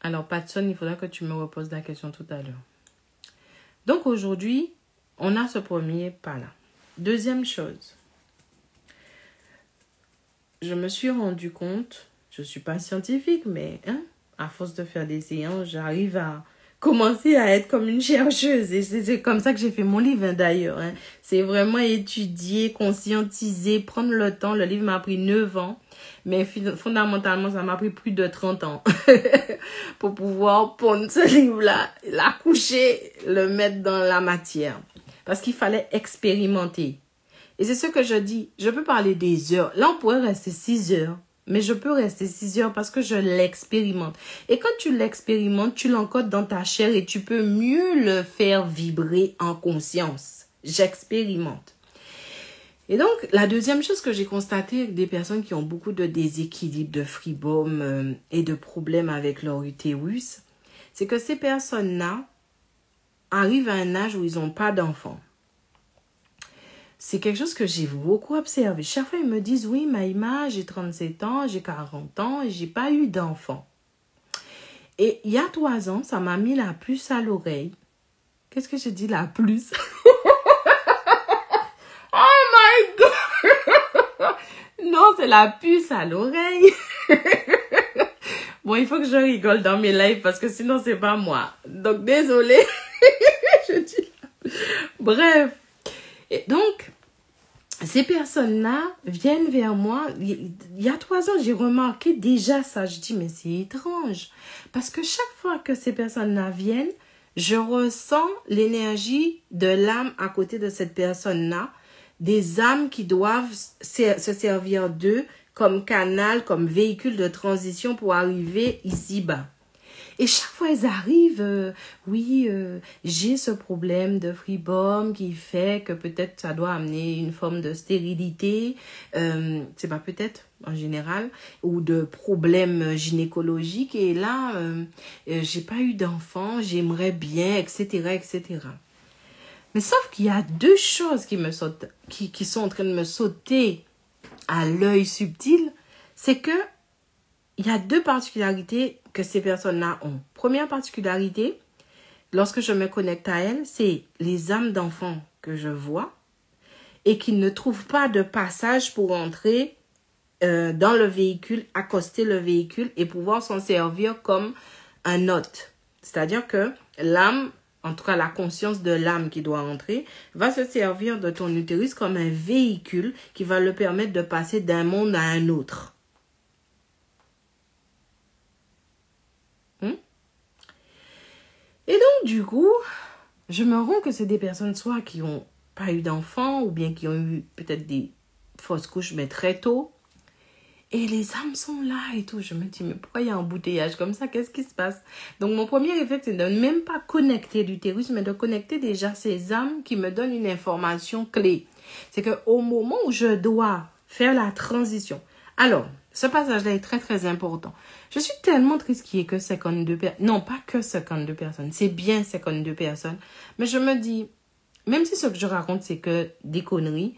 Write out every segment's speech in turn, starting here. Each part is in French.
Alors, Patson, il faudra que tu me reposes la question tout à l'heure. Donc, aujourd'hui, on a ce premier pas-là. Deuxième chose. Je me suis rendu compte, je ne suis pas scientifique, mais à force de faire des séances, j'arrive à commencer à être comme une chercheuse. Et c'est comme ça que j'ai fait mon livre, d'ailleurs. C'est vraiment étudier, conscientiser, prendre le temps. Le livre m'a pris 9 ans. Mais fondamentalement, ça m'a pris plus de 30 ans pour pouvoir prendre ce livre-là, l'accoucher, le mettre dans la matière. Parce qu'il fallait expérimenter. Et c'est ce que je dis. Je peux parler des heures. Là, on pourrait rester 6 heures. Mais je peux rester 6 heures parce que je l'expérimente. Et quand tu l'expérimentes, tu l'encodes dans ta chair et tu peux mieux le faire vibrer en conscience. J'expérimente. Et donc, la deuxième chose que j'ai constatée avec des personnes qui ont beaucoup de déséquilibre, de freeboom et de problèmes avec leur utérus, c'est que ces personnes-là arrivent à un âge où ils n'ont pas d'enfants. C'est quelque chose que j'ai beaucoup observé. Chaque fois, ils me disent, oui, Maïma, j'ai 37 ans, j'ai 40 ans et j'ai pas eu d'enfant. Et il y a 3 ans, ça m'a mis la puce à l'oreille. Qu'est-ce que j'ai dit, la puce? Oh my God! Non, c'est la puce à l'oreille. Bon, il faut que je rigole dans mes lives parce que sinon, c'est pas moi. Donc, désolée. Je dis... Bref. Et donc, ces personnes-là viennent vers moi. Il y a 3 ans, j'ai remarqué déjà ça. Je dis, mais c'est étrange. Parce que chaque fois que ces personnes-là viennent, je ressens l'énergie de l'âme à côté de cette personne-là. Des âmes qui doivent se servir d'eux comme canal, comme véhicule de transition pour arriver ici-bas. Et chaque fois, ils arrivent, j'ai ce problème de freeboom qui fait que peut-être ça doit amener une forme de stérilité, c'est pas peut-être en général, ou de problèmes gynécologiques. Et là, j'ai pas eu d'enfant, j'aimerais bien, etc., etc. Mais sauf qu'il y a 2 choses qui sont en train de me sauter à l'œil subtil, c'est que il y a 2 particularités que ces personnes-là ont. Première particularité, lorsque je me connecte à elles, c'est les âmes d'enfants que je vois et qui ne trouvent pas de passage pour entrer dans le véhicule, accoster le véhicule et pouvoir s'en servir comme un hôte. C'est-à-dire que l'âme, en tout cas la conscience de l'âme qui doit entrer, va se servir de ton utérus comme un véhicule qui va le permettre de passer d'un monde à un autre. Et donc, du coup, je me rends compte que c'est des personnes soit qui n'ont pas eu d'enfants ou bien qui ont eu peut-être des fausses couches, mais très tôt. Et les âmes sont là et tout. Je me dis, mais pourquoi il y a un embouteillage comme ça? Qu'est-ce qui se passe? Donc, mon premier réflexe, c'est de ne même pas connecter l'utérus, mais de connecter déjà ces âmes qui me donnent une information clé. C'est qu'au moment où je dois faire la transition, alors, ce passage-là est très, très important. Je suis tellement triste qu'il n'y ait que 52 personnes. Non, pas que 52 personnes. C'est bien 52 personnes. Mais je me dis, même si ce que je raconte, c'est que des conneries,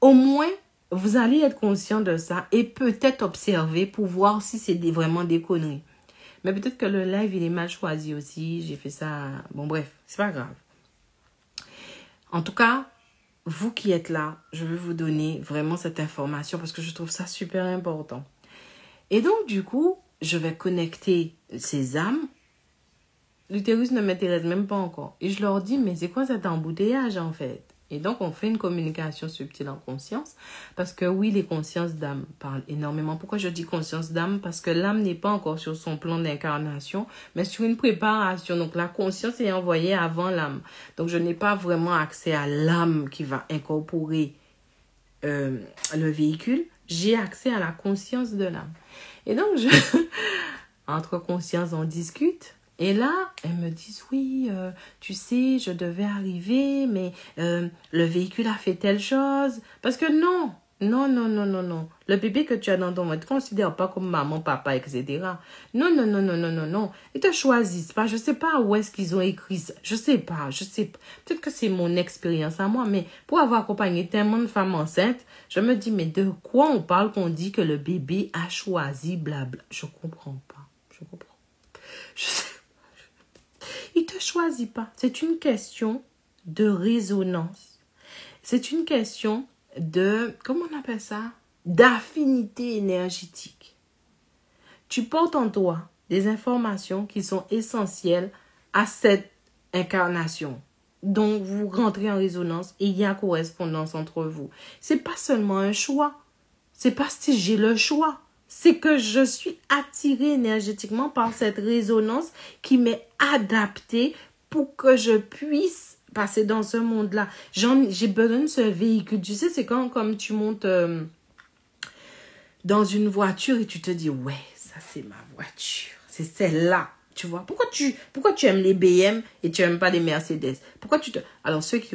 au moins, vous allez être conscient de ça et peut-être observer pour voir si c'est vraiment des conneries. Mais peut-être que le live, il est mal choisi aussi. J'ai fait ça... Bon, bref, c'est pas grave. En tout cas, vous qui êtes là, je vais vous donner vraiment cette information parce que je trouve ça super important. Et donc, du coup, je vais connecter ces âmes. L'utérus ne m'intéresse même pas encore. Et je leur dis, mais c'est quoi cet embouteillage en fait? Et donc, on fait une communication subtile en conscience. Parce que oui, les consciences d'âme parlent énormément. Pourquoi je dis conscience d'âme? Parce que l'âme n'est pas encore sur son plan d'incarnation, mais sur une préparation. Donc, la conscience est envoyée avant l'âme. Donc, je n'ai pas vraiment accès à l'âme qui va incorporer le véhicule. J'ai accès à la conscience de l'âme. Et donc, entre conscience, on discute. Et là, elles me disent, oui, tu sais, je devais arriver, mais le véhicule a fait telle chose. Parce que non. Le bébé que tu as dans ton ventre, ne te considère pas comme maman, papa, etc. Non. Ils te choisissent pas. Je sais pas où est-ce qu'ils ont écrit ça. Je sais pas. Peut-être que c'est mon expérience à moi, mais pour avoir accompagné tellement de femmes enceintes, je me dis, mais de quoi on parle qu'on dit que le bébé a choisi, blabla. Je comprends pas. Il ne te choisit pas. C'est une question de résonance. C'est une question de, comment on appelle ça? D'affinité énergétique. Tu portes en toi des informations qui sont essentielles à cette incarnation. Donc, vous rentrez en résonance et il y a correspondance entre vous. C'est pas seulement un choix. C'est pas si j'ai le choix. C'est que je suis attirée énergétiquement par cette résonance qui m'est adaptée pour que je puisse passer dans ce monde-là. J'ai besoin de ce véhicule. Tu sais, c'est comme tu montes dans une voiture et tu te dis, ouais, ça c'est ma voiture. C'est celle-là. Tu vois, pourquoi tu aimes les BM et tu n'aimes pas les Mercedes? Alors, ceux qui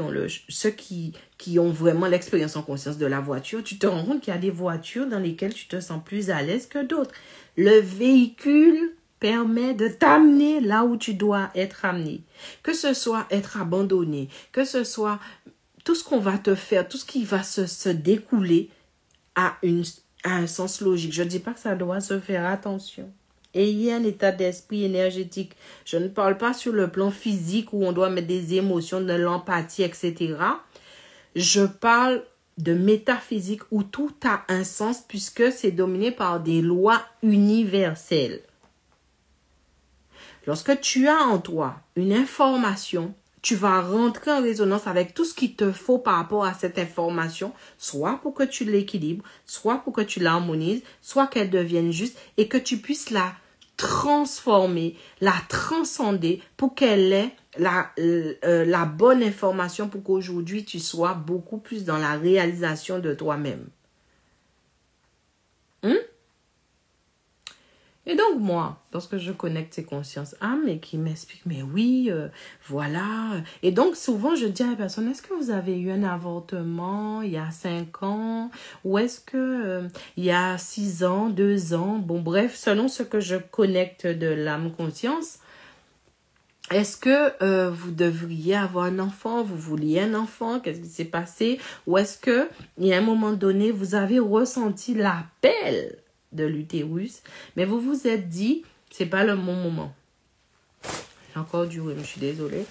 ont vraiment l'expérience en conscience de la voiture, tu te rends compte qu'il y a des voitures dans lesquelles tu te sens plus à l'aise que d'autres. Le véhicule permet de t'amener là où tu dois être amené. Que ce soit être abandonné, que ce soit tout ce qu'on va te faire, tout ce qui va se découler à un sens logique. Je ne dis pas que ça doit se faire, attention. Ayez un état d'esprit énergétique. Je ne parle pas sur le plan physique où on doit mettre des émotions, de l'empathie, etc. Je parle de métaphysique où tout a un sens puisque c'est dominé par des lois universelles. Lorsque tu as en toi une information, tu vas rentrer en résonance avec tout ce qu'il te faut par rapport à cette information, soit pour que tu l'équilibres, soit pour que tu l'harmonises, soit qu'elle devienne juste et que tu puisses la transformer, la transcender pour qu'elle ait la bonne information pour qu'aujourd'hui tu sois beaucoup plus dans la réalisation de toi-même. Et donc moi, lorsque je connecte ces consciences âmes et qui m'expliquent, mais oui, voilà. Et donc souvent je dis à la personne, est-ce que vous avez eu un avortement il y a 5 ans? Ou est-ce que il y a 6 ans, 2 ans? Bon bref, selon ce que je connecte de l'âme conscience, est-ce que vous devriez avoir un enfant? Vous vouliez un enfant? Qu'est-ce qui s'est passé? Ou est-ce que il y a un moment donné, vous avez ressenti l'appel de l'utérus, mais vous vous êtes dit, c'est pas le bon moment. J'ai encore du rhume, je suis désolée.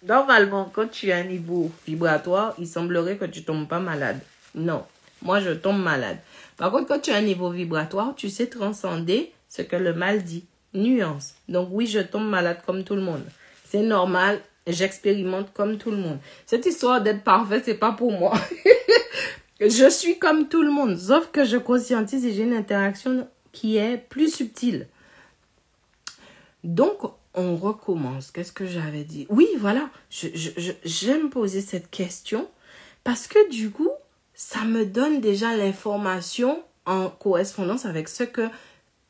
Normalement, quand tu as un niveau vibratoire, il semblerait que tu tombes pas malade. Non, moi je tombe malade. Par contre, quand tu as un niveau vibratoire, tu sais transcender ce que le mal dit. Nuance. Donc oui, je tombe malade comme tout le monde. C'est normal, j'expérimente comme tout le monde. Cette histoire d'être parfait, c'est pas pour moi. Je suis comme tout le monde, sauf que je conscientise et j'ai une interaction qui est plus subtile. Donc, on recommence. Qu'est-ce que j'avais dit? Oui, voilà, j'aime poser cette question parce que du coup, ça me donne déjà l'information en correspondance avec ce que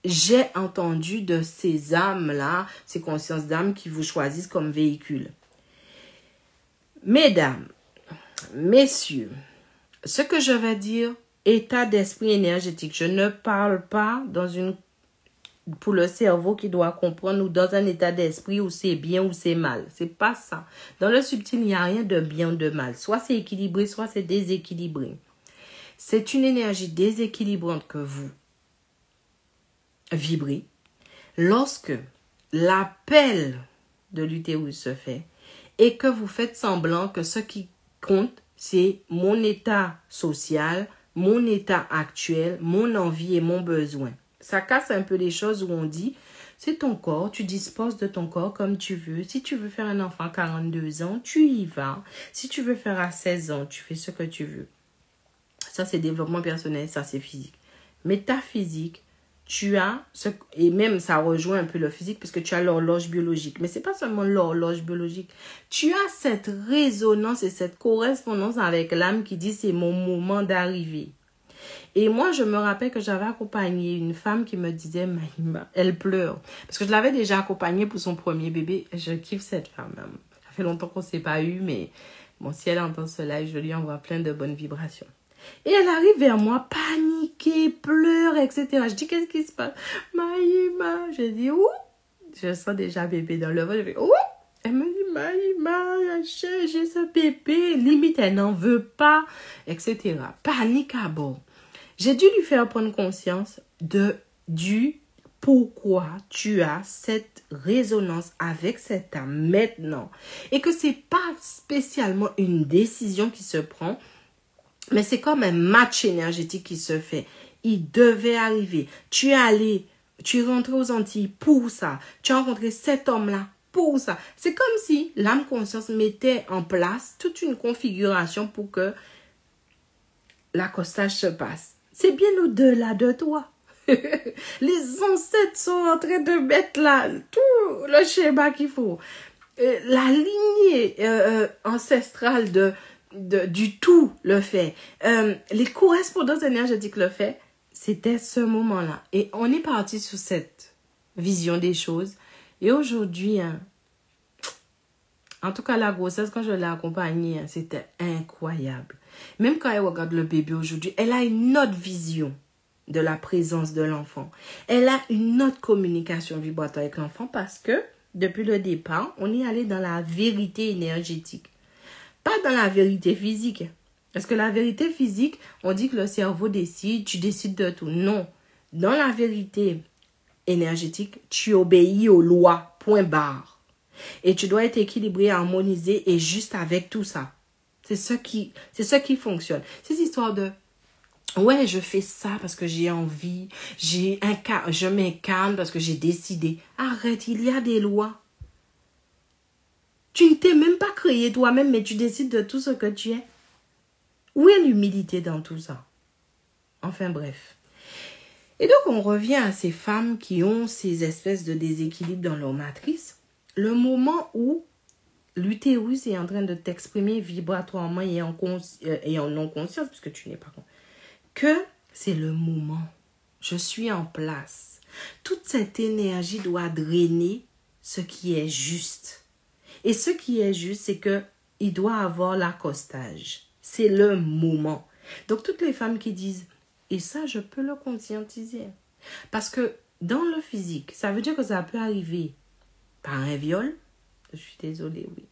j'ai entendu de ces âmes-là, ces consciences d'âmes qui vous choisissent comme véhicule. Mesdames, messieurs, ce que je vais dire, état d'esprit énergétique. Je ne parle pas pour le cerveau qui doit comprendre ou dans un état d'esprit où c'est bien ou c'est mal. C'est pas ça. Dans le subtil, il n'y a rien de bien ou de mal. Soit c'est équilibré, soit c'est déséquilibré. C'est une énergie déséquilibrante que vous vibrez lorsque l'appel de l'utérus se fait et que vous faites semblant que ce qui compte, c'est mon état social, mon état actuel, mon envie et mon besoin. Ça casse un peu les choses où on dit, c'est ton corps, tu disposes de ton corps comme tu veux. Si tu veux faire un enfant à 42 ans, tu y vas. Si tu veux faire à 16 ans, tu fais ce que tu veux. Ça, c'est développement personnel, ça, c'est physique. Métaphysique, tu as, et même ça rejoint un peu le physique parce que tu as l'horloge biologique. Mais ce n'est pas seulement l'horloge biologique. Tu as cette résonance et cette correspondance avec l'âme qui dit c'est mon moment d'arrivée. Et moi, je me rappelle que j'avais accompagné une femme qui me disait, Mahima, elle pleure. Parce que je l'avais déjà accompagnée pour son premier bébé. Je kiffe cette femme. Ça fait longtemps qu'on ne s'est pas eu, mais bon, si elle entend ce live, je lui envoie plein de bonnes vibrations. Et elle arrive vers moi, paniquée, pleure, etc. Je dis, qu'est-ce qui se passe? Mahima, je dis, ouh. Je sens déjà bébé dans le ventre. Je fais, ouh. Elle me dit, Mahima, j'ai ce bébé. Limite, elle n'en veut pas, etc. Panique à bord. J'ai dû lui faire prendre conscience de du pourquoi tu as cette résonance avec cette âme maintenant. Et que c'est pas spécialement une décision qui se prend, mais c'est comme un match énergétique qui se fait. Il devait arriver. Tu es allé, tu es rentré aux Antilles pour ça. Tu as rencontré cet homme-là pour ça. C'est comme si l'âme conscience mettait en place toute une configuration pour que l'accostage se passe. C'est bien au-delà de toi. Les ancêtres sont en train de mettre là tout le schéma qu'il faut. La lignée ancestrale du tout le fait. Les correspondances énergétiques le fait. C'était ce moment-là. Et on est parti sur cette vision des choses. Et aujourd'hui, en tout cas la grossesse, quand je l'ai accompagnée, c'était incroyable. Même quand elle regarde le bébé aujourd'hui, elle a une autre vision de la présence de l'enfant. Elle a une autre communication vibratoire avec l'enfant parce que, depuis le départ, on est allé dans la vérité énergétique. Pas dans la vérité physique. Parce que la vérité physique, on dit que le cerveau décide, tu décides de tout. Non. Dans la vérité énergétique, tu obéis aux lois, point barre. Et tu dois être équilibré, harmonisé et juste avec tout ça. C'est ce qui fonctionne. Ces histoires de ouais, je fais ça parce que j'ai envie, je m'incarne parce que j'ai décidé. Arrête, il y a des lois. Tu ne t'es même pas créé toi-même, mais tu décides de tout ce que tu es. Où est l'humilité dans tout ça? Enfin bref. Et donc on revient à ces femmes qui ont ces espèces de déséquilibres dans leur matrice. Le moment où l'utérus est en train de t'exprimer vibratoirement et en non-conscience, puisque tu n'es pas conscient, que c'est le moment. Je suis en place. Toute cette énergie doit drainer ce qui est juste. Et ce qui est juste, c'est que il doit avoir l'accostage. C'est le moment. Donc, toutes les femmes qui disent, et ça, je peux le conscientiser. Parce que dans le physique, ça veut dire que ça peut arriver par un viol. Je suis désolée, oui.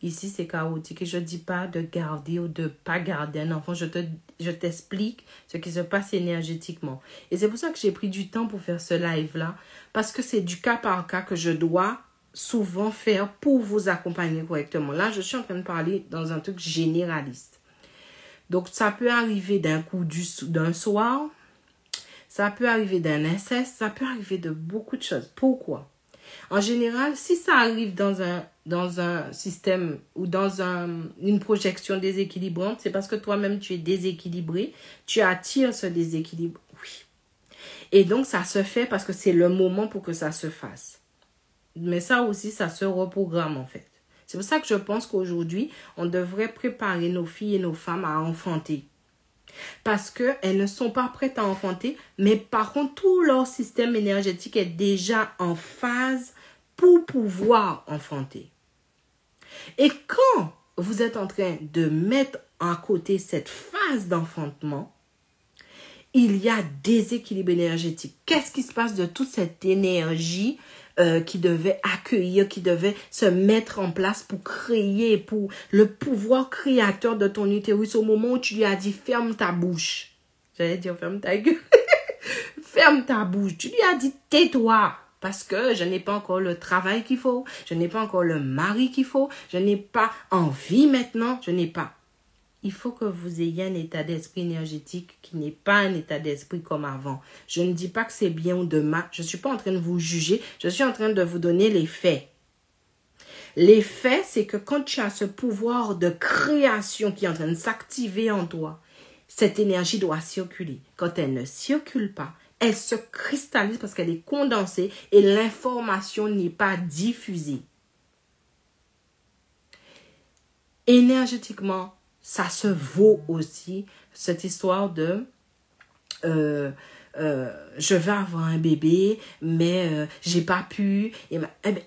Ici, c'est chaotique et je ne dis pas de garder ou de ne pas garder un enfant. Je t'explique ce qui se passe énergétiquement. Et c'est pour ça que j'ai pris du temps pour faire ce live-là. Parce que c'est du cas par cas que je dois souvent faire pour vous accompagner correctement. Là, je suis en train de parler dans un truc généraliste. Donc, ça peut arriver d'un coup d'un soir. Ça peut arriver d'un inceste. Ça peut arriver de beaucoup de choses. Pourquoi? En général, si ça arrive dans un système ou dans une projection déséquilibrante, c'est parce que toi-même, tu es déséquilibré. Tu attires ce déséquilibre. Oui. Et donc, ça se fait parce que c'est le moment pour que ça se fasse. Mais ça aussi, ça se reprogramme en fait. C'est pour ça que je pense qu'aujourd'hui, on devrait préparer nos filles et nos femmes à enfanter. Parce qu'elles ne sont pas prêtes à enfanter, mais par contre, tout leur système énergétique est déjà en phase pour pouvoir enfanter. Et quand vous êtes en train de mettre à côté cette phase d'enfantement, il y a déséquilibre énergétique. Qu'est-ce qui se passe de toute cette énergie qui devait accueillir, qui devait se mettre en place pour créer, pour le pouvoir créateur de ton utérus au moment où tu lui as dit ferme ta bouche. J'allais dire ferme ta gueule. Ferme ta bouche. Tu lui as dit tais-toi parce que je n'ai pas encore le travail qu'il faut, je n'ai pas encore le mari qu'il faut, je n'ai pas envie maintenant, je n'ai pas. Il faut que vous ayez un état d'esprit énergétique qui n'est pas un état d'esprit comme avant. Je ne dis pas que c'est bien ou de mal. Je ne suis pas en train de vous juger. Je suis en train de vous donner les faits. Les faits, c'est que quand tu as ce pouvoir de création qui est en train de s'activer en toi, cette énergie doit circuler. Quand elle ne circule pas, elle se cristallise parce qu'elle est condensée et l'information n'est pas diffusée. Énergétiquement, ça se vaut aussi, cette histoire de je vais avoir un bébé, mais j'ai pas pu.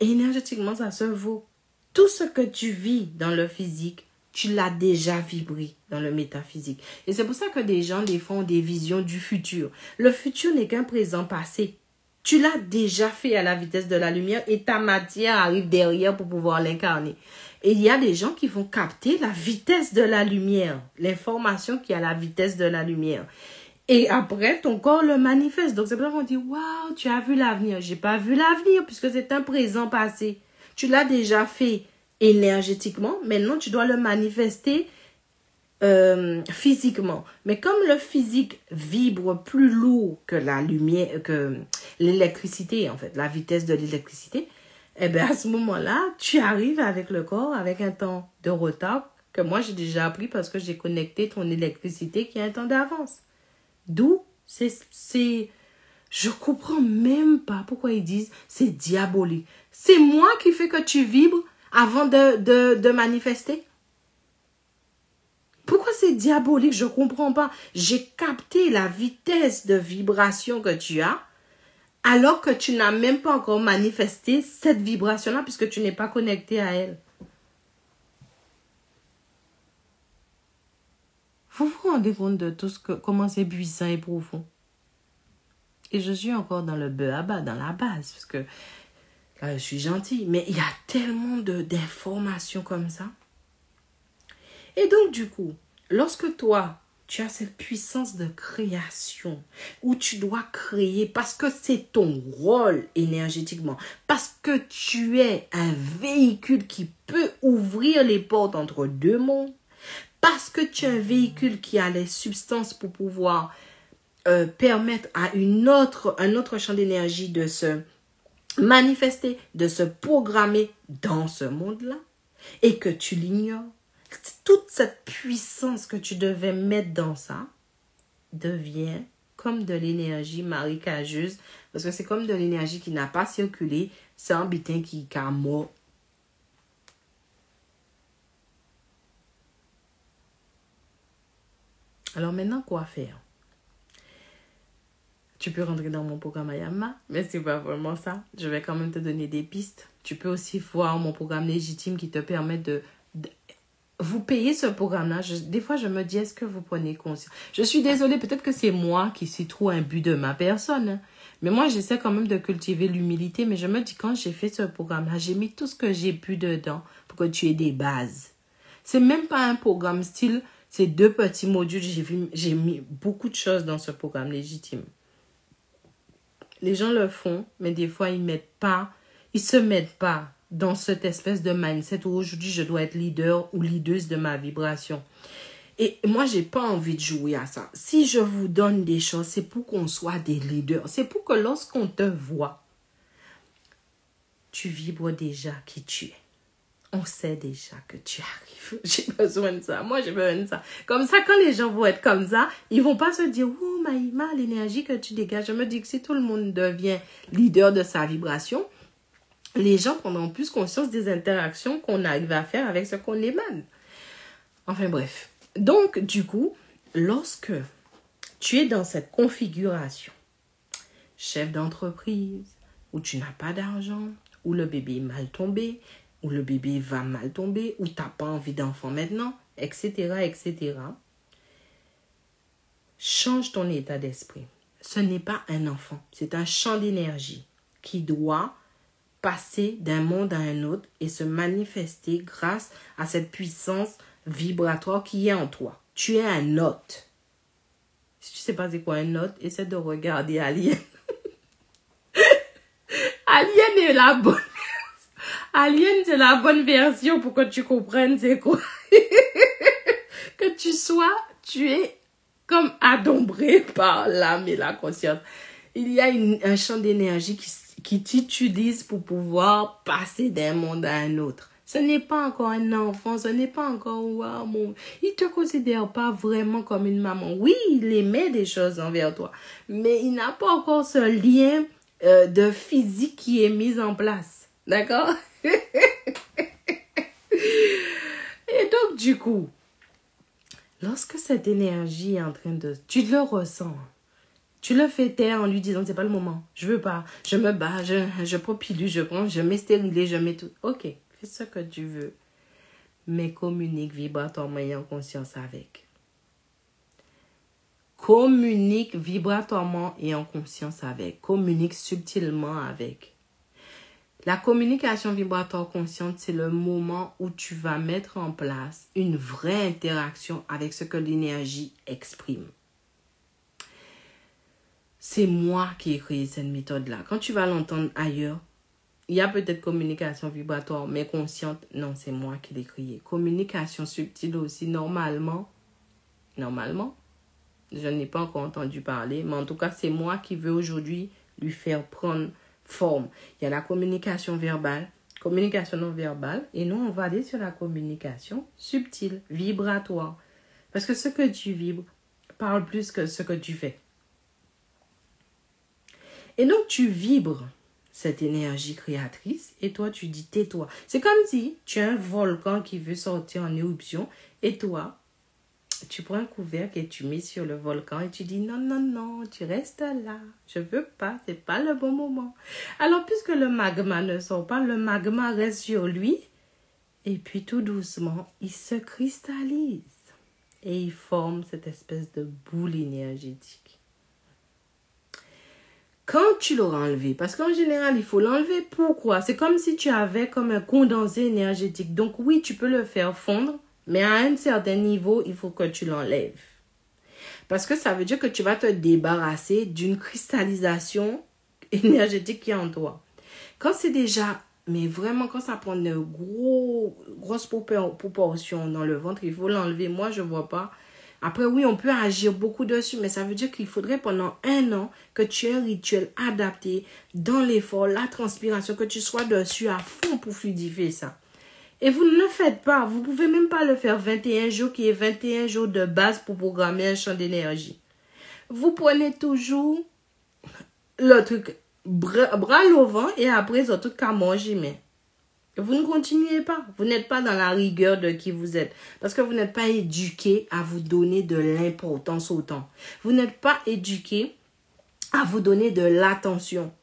Énergétiquement, ça se vaut. Tout ce que tu vis dans le physique, tu l'as déjà vibré dans le métaphysique. Et c'est pour ça que des gens, des fois, ont des visions du futur. Le futur n'est qu'un présent passé. Tu l'as déjà fait à la vitesse de la lumière et ta matière arrive derrière pour pouvoir l'incarner. Et il y a des gens qui vont capter la vitesse de la lumière, l'information qui est à la vitesse de la lumière. Et après, ton corps le manifeste. Donc, c'est pour ça qu'on dit, waouh, tu as vu l'avenir. J'ai pas vu l'avenir puisque c'est un présent passé. Tu l'as déjà fait énergétiquement. Maintenant, tu dois le manifester physiquement. Mais comme le physique vibre plus lourd que la lumière, que l'électricité, en fait, la vitesse de l'électricité, eh bien, à ce moment-là, tu arrives avec le corps, avec un temps de retard que moi, j'ai déjà appris parce que j'ai connecté ton électricité qui a un temps d'avance. D'où, je comprends même pas pourquoi ils disent c'est diabolique. C'est moi qui fais que tu vibres avant de manifester. Pourquoi c'est diabolique? Je comprends pas. J'ai capté la vitesse de vibration que tu as alors que tu n'as même pas encore manifesté cette vibration-là puisque tu n'es pas connecté à elle. Vous vous rendez compte de tout comment c'est puissant et profond? Et je suis encore dans le bas, dans la base, parce que là, je suis gentille. Mais il y a tellement d'informations comme ça. Et donc, du coup, lorsque toi, tu as cette puissance de création, où tu dois créer parce que c'est ton rôle énergétiquement, parce que tu es un véhicule qui peut ouvrir les portes entre deux mondes, parce que tu es un véhicule qui a les substances pour pouvoir permettre à un autre champ d'énergie de se manifester, de se programmer dans ce monde-là, et que tu l'ignores. Toute cette puissance que tu devais mettre dans ça devient comme de l'énergie marécageuse, parce que c'est comme de l'énergie qui n'a pas circulé, c'est un bitin qui a mort. Alors maintenant, quoi faire? Tu peux rentrer dans mon programme Ayama, mais c'est pas vraiment ça. Je vais quand même te donner des pistes. Tu peux aussi voir mon programme légitime qui te permet de vous payer ce programme-là. Des fois, je me dis, est-ce que vous prenez conscience? Je suis désolée, peut-être que c'est moi qui suis trop imbu de ma personne. Hein. Mais moi, j'essaie quand même de cultiver l'humilité. Mais je me dis, quand j'ai fait ce programme-là, j'ai mis tout ce que j'ai pu dedans pour que tu aies des bases. C'est même pas un programme style, c'est 2 petits modules. J'ai mis beaucoup de choses dans ce programme légitime. Les gens le font, mais des fois, ils se mettent pas dans cette espèce de mindset où aujourd'hui, je dois être leader ou leaduse de ma vibration. Et moi, j'ai pas envie de jouer à ça. Si je vous donne des choses, c'est pour qu'on soit des leaders. C'est pour que lorsqu'on te voit, tu vibres déjà qui tu es. On sait déjà que tu arrives. J'ai besoin de ça. Moi, j'ai besoin de ça. Comme ça, quand les gens vont être comme ça, ils vont pas se dire, oh, Maïma, l'énergie que tu dégages. Je me dis que si tout le monde devient leader de sa vibration, les gens prendront plus conscience des interactions qu'on arrive à faire avec ce qu'on émane. Enfin, bref. Donc, du coup, lorsque tu es dans cette configuration, chef d'entreprise, où tu n'as pas d'argent, où le bébé est mal tombé, où le bébé va mal tomber, où tu n'as pas envie d'enfant maintenant, etc., etc. Change ton état d'esprit. Ce n'est pas un enfant, c'est un champ d'énergie qui doit passer d'un monde à un autre et se manifester grâce à cette puissance vibratoire qui est en toi. Tu es un hôte. Si tu ne sais pas c'est quoi un hôte, essaie de regarder Alien. Alien est la bonne. Alien, c'est la bonne version pour que tu comprennes c'est quoi. Que tu es comme adombré par l'âme et la conscience. Il y a un champ d'énergie qui t'utilise pour pouvoir passer d'un monde à un autre. Ce n'est pas encore un enfant, ce n'est pas encore, wow, il ne te considère pas vraiment comme une maman. Oui, il émet des choses envers toi, mais il n'a pas encore ce lien de physique qui est mis en place. D'accord? Et donc, du coup, lorsque cette énergie est en train de... Tu le ressens. Tu le fais taire en lui disant, c'est pas le moment. Je veux pas. Je me bats, je prends pilule, je mets stérilet, je mets tout. Ok, fais ce que tu veux. Mais communique vibratoirement et en conscience avec. Communique vibratoirement et en conscience avec. Communique subtilement avec. La communication vibratoire consciente, c'est le moment où tu vas mettre en place une vraie interaction avec ce que l'énergie exprime. c'est moi qui ai créé cette méthode-là. Quand tu vas l'entendre ailleurs, il y a peut-être communication vibratoire, mais consciente, non, c'est moi qui l'ai créé. Communication subtile aussi, normalement, je n'ai pas encore entendu parler, mais en tout cas, c'est moi qui veux aujourd'hui lui faire prendre forme. Il y a la communication verbale, communication non verbale, et nous, on va aller sur la communication subtile, vibratoire. Parce que ce que tu vibres parle plus que ce que tu fais. Et donc, tu vibres cette énergie créatrice et toi, tu dis tais-toi. C'est comme si tu as un volcan qui veut sortir en éruption et toi, tu prends un couvercle et tu mets sur le volcan et tu dis non, non, non, tu restes là. Je veux pas, c'est pas le bon moment. Alors, puisque le magma ne sort pas, le magma reste sur lui et puis tout doucement, il se cristallise et il forme cette espèce de boule énergétique. Quand tu l'auras enlevé, parce qu'en général, il faut l'enlever. Pourquoi? C'est comme si tu avais comme un condensé énergétique. Donc oui, tu peux le faire fondre, mais à un certain niveau, il faut que tu l'enlèves. Parce que ça veut dire que tu vas te débarrasser d'une cristallisation énergétique qui est en toi. Quand c'est déjà, mais vraiment quand ça prend de grosses proportions dans le ventre, il faut l'enlever. Moi, je ne vois pas. Après, oui, on peut agir beaucoup dessus, mais ça veut dire qu'il faudrait pendant 1 an que tu aies un rituel adapté dans l'effort, la transpiration, que tu sois dessus à fond pour fluidifier ça. Et vous ne le faites pas. Vous ne pouvez même pas le faire 21 jours, qui est 21 jours de base pour programmer un champ d'énergie. Vous prenez toujours le truc bras levant et après, ils ont tout qu'à manger, mais vous ne continuez pas. Vous n'êtes pas dans la rigueur de qui vous êtes. Parce que vous n'êtes pas éduqué à vous donner de l'importance au temps. Vous n'êtes pas éduqué à vous donner de l'attention.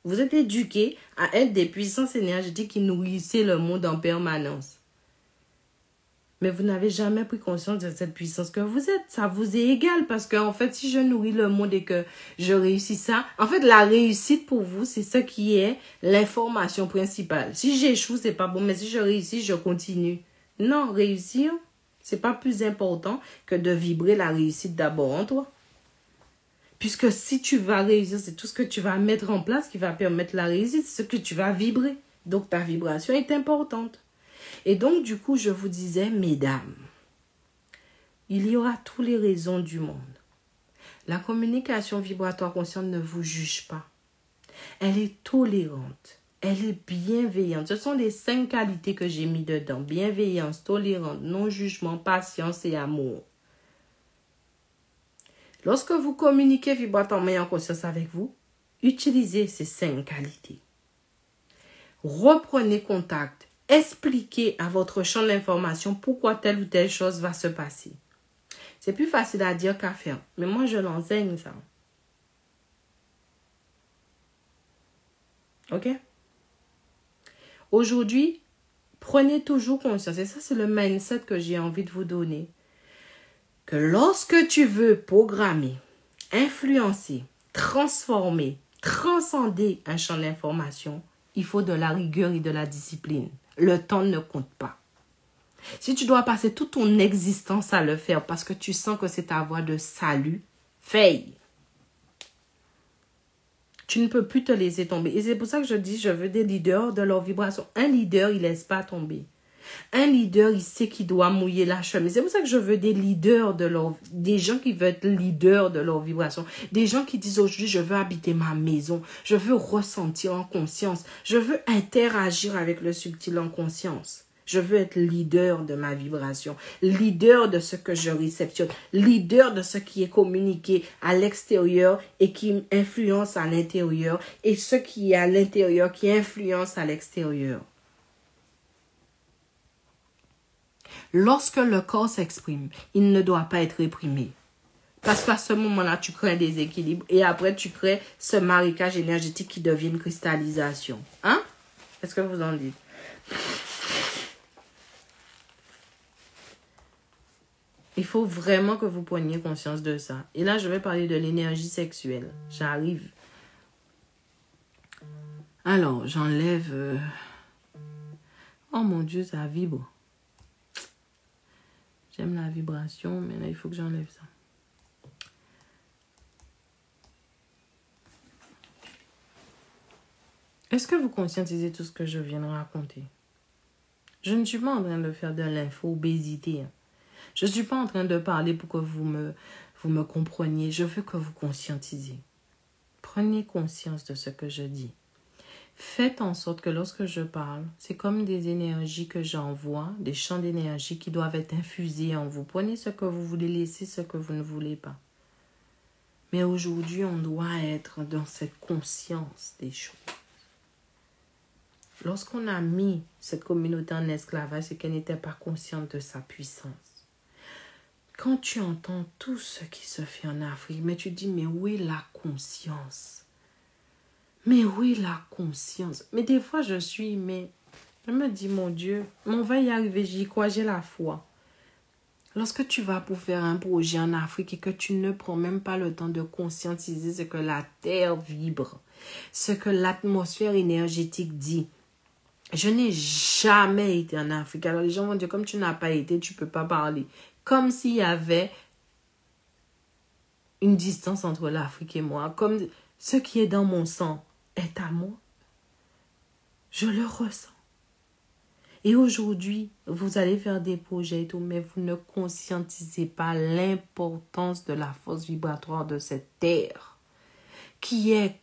Vous êtes éduqué à être des puissances énergétiques qui nourrissaient le monde en permanence. Mais vous n'avez jamais pris conscience de cette puissance que vous êtes. Ça vous est égal parce que en fait, si je nourris le monde et que je réussis ça, en fait, la réussite pour vous, c'est ce qui est l'information principale. Si j'échoue, c'est pas bon, mais si je réussis, je continue. Non, réussir, c'est pas plus important que de vibrer la réussite d'abord en toi. Puisque si tu vas réussir, c'est tout ce que tu vas mettre en place qui va permettre la réussite, ce que tu vas vibrer. Donc, ta vibration est importante. Et donc, du coup, je vous disais, mesdames, il y aura toutes les raisons du monde. La communication vibratoire consciente ne vous juge pas. Elle est tolérante. Elle est bienveillante. Ce sont les 5 qualités que j'ai mis dedans. Bienveillance, tolérance, non-jugement, patience et amour. Lorsque vous communiquez vibratoirement et en conscience avec vous, utilisez ces 5 qualités. Reprenez contact. Expliquez à votre champ d'information pourquoi telle ou telle chose va se passer. C'est plus facile à dire qu'à faire. Mais moi, je l'enseigne ça. Ok? Aujourd'hui, prenez toujours conscience. Et ça, c'est le mindset que j'ai envie de vous donner. Que lorsque tu veux programmer, influencer, transformer, transcender un champ d'information, il faut de la rigueur et de la discipline. Le temps ne compte pas. Si tu dois passer toute ton existence à le faire parce que tu sens que c'est ta voie de salut, fais. Tu ne peux plus te laisser tomber. Et c'est pour ça que je dis, je veux des leaders de leur vibration. Un leader, il ne laisse pas tomber. Un leader, il sait qu'il doit mouiller la chemise. C'est pour ça que je veux des leaders des gens qui veulent être leaders de leur vibration. Des gens qui disent aujourd'hui, je veux habiter ma maison. Je veux ressentir en conscience. Je veux interagir avec le subtil en conscience. Je veux être leader de ma vibration, leader de ce que je réceptionne, leader de ce qui est communiqué à l'extérieur et qui influence à l'intérieur et ce qui est à l'intérieur qui influence à l'extérieur. Lorsque le corps s'exprime, il ne doit pas être réprimé. Parce qu'à ce moment-là, tu crées un déséquilibre et après, tu crées ce marécage énergétique qui devient une cristallisation. Hein? Est-ce que vous en dites? Il faut vraiment que vous preniez conscience de ça. Et là, je vais parler de l'énergie sexuelle. J'arrive. Alors, j'enlève... Oh mon Dieu, ça vibre. J'aime la vibration, mais là, il faut que j'enlève ça. Est-ce que vous conscientisez tout ce que je viens de raconter? Je ne suis pas en train de faire de l'info-obésité. Je ne suis pas en train de parler pour que vous me compreniez. Je veux que vous conscientisez. Prenez conscience de ce que je dis. Faites en sorte que lorsque je parle, c'est comme des énergies que j'envoie, des champs d'énergie qui doivent être infusés en vous. Prenez ce que vous voulez, laissez ce que vous ne voulez pas. Mais aujourd'hui, on doit être dans cette conscience des choses. Lorsqu'on a mis cette communauté en esclavage, c'est qu'elle n'était pas consciente de sa puissance. Quand tu entends tout ce qui se fait en Afrique, mais tu dis, mais où est la conscience? Mais où est la conscience? Mais des fois, je me dis, mon Dieu, on va y arriver, j'y crois, j'ai la foi. Lorsque tu vas pour faire un projet en Afrique et que tu ne prends même pas le temps de conscientiser ce que la terre vibre, ce que l'atmosphère énergétique dit. Je n'ai jamais été en Afrique. Alors les gens vont dire, comme tu n'as pas été, tu ne peux pas parler. Comme s'il y avait une distance entre l'Afrique et moi. Comme ce qui est dans mon sang est à moi. Je le ressens. Et aujourd'hui, vous allez faire des projets et tout, mais vous ne conscientisez pas l'importance de la force vibratoire de cette terre qui est,